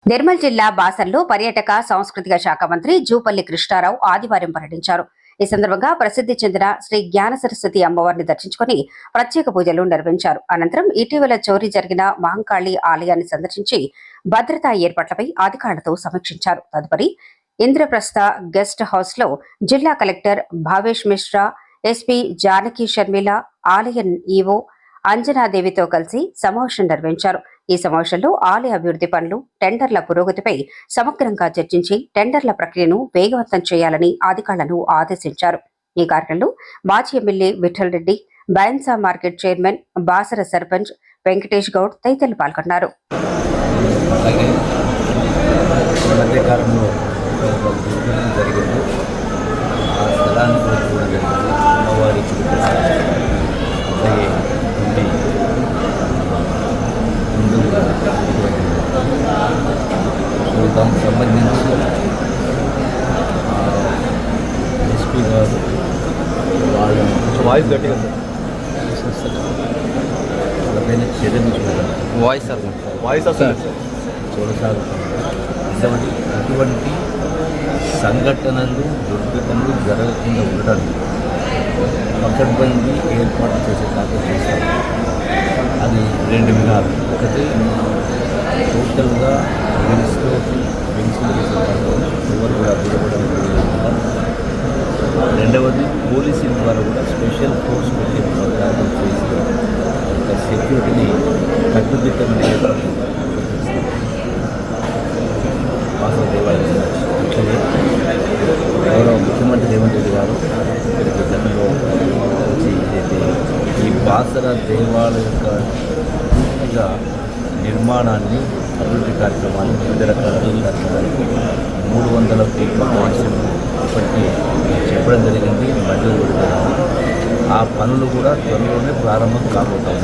నిర్మల్ జిల్లా బాసర్లో పర్యాటక సాంస్కృతిక శాఖ మంత్రి జూపల్లి కృష్ణారావు ఆదివారం పర్యటించారు. ఈ సందర్భంగా ప్రసిద్ధి చెందిన శ్రీ జ్ఞాన సరస్వతి అమ్మవారిని దర్శించుకుని ప్రత్యేక పూజలు నిర్వహించారు. అనంతరం ఇటీవల చోరీ జరిగిన మహంకాళి ఆలయాన్ని సందర్శించి భద్రతా ఏర్పాట్లపై అధికారులతో సమీక్షించారు. తదుపరి ఇంద్రప్రస్థ గెస్ట్ హౌస్ లో జిల్లా కలెక్టర్ భావేష్ మిశ్రా, ఎస్పీ జానకి షర్మిల, ఆలయ ఈవో అంజనాదేవితో కలిసి సమావేశం నిర్వహించారు. ఈ సమావేశంలో ఆలయ అభివృద్ధి పనులు, టెండర్ల పురోగతిపై సమగ్రంగా చర్చించి టెండర్ల ప్రక్రియను వేగవంతం చేయాలని అధికారులను ఆదేశించారు. ఈ కార్యక్రమంలో మాజీ MLA Vithal Reddy, Bhainsa market chairman, Basara sarpanch Venkatesh Goud తదితరులు పాల్గొన్నారు. దానికి సంబంధించి ఎస్పీ గారు వాళ్ళ వాయిస్ గట్టిగా వాళ్ళపైన చర్య తీసుకుంటారు. వాయిస్ చూడసాగుతుంది. ఇటువంటి సంఘటనలు దుర్ఘటనలు జరగకుండా ఉండడానికి పకడ్బందీ ఏర్పాటు చేసేలాగా చేశారు. అది రెండు విధాలు. ఒకటి టోటల్గా ఎవరు కూడా అడ్డుకోవడం. రెండవది పోలీసుల ద్వారా కూడా స్పెషల్ ఫోర్స్ పెట్టి ప్రోగ్రామ్ చేసి ఒక సెక్యూరిటీని కట్టుదిట్టమైన వాసన దేవాలయం. అట్లనే గౌరవ ముఖ్యమంత్రి రేవంత్ రెడ్డి గారు ఇక్కడికి గతంలో వచ్చి ఏదైతే ఈ బాసర దేవాలయం యొక్క పూర్తిగా నిర్మాణాన్ని, అభివృద్ధి కార్యక్రమాలు, వివిధ రకాల కార్యక్రమాలకు 300 కోట్ల కాన్సెప్ట్ ఇప్పటికీ చెప్పడం జరిగింది. మంజూరు పెడుతున్నారు. ఆ పనులు కూడా త్వరలోనే ప్రారంభం కాబోతాయి.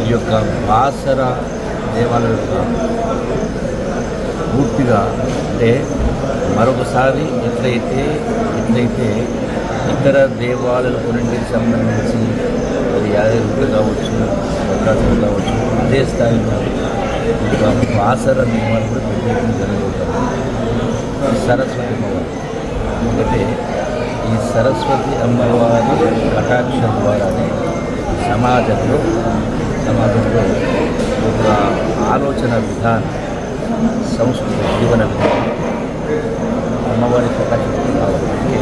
ఈ యొక్క బాసర దేవాలయం యొక్క పూర్తిగా అంటే మరొకసారి ఎట్లయితే ఇతర దేవాలయాల కొన్నింటికి సంబంధించి యాదగిరి కావచ్చు, భద్రాచలం కావచ్చు, అదే స్థాయిలో ఇంకా బాసర నిర్మాణం కూడా ప్రత్యేకంగా జరగబోతారు. సరస్వతి అమ్మవారు ఎందుకంటే ఈ సరస్వతి అమ్మవారి కటాక్షం ద్వారానే సమాజంలో ఒక ఆలోచన విధానం, సంస్కృతి, జీవన విధానం అమ్మవారి కటాక్షం కావాలంటే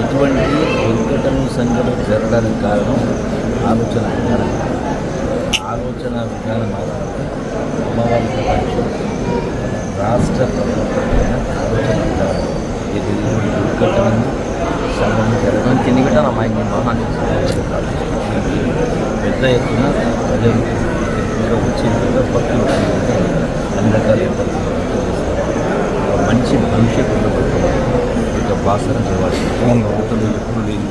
ఎటువంటి దుర్ఘటన సంఘటన జరగడానికి కారణం ఆలోచన విధానం ఆధారంగా అమ్మవారి కటాక్షం రాష్ట్ర ప్రభుత్వమైన ఆలోచన విధానం ఇది దుర్ఘటనను సంబంధించిన కింది పెట్టాను అమ్మాయికి మహాన్ని పెద్ద ఎత్తున ప్రజలు వచ్చి భక్తులు అన్ని రకాల ఏర్పాట్లు మంచి భవిష్యత్తు ఉండబడుతుంది. ఇక బాసర దేవాలయం ఎప్పుడు లేని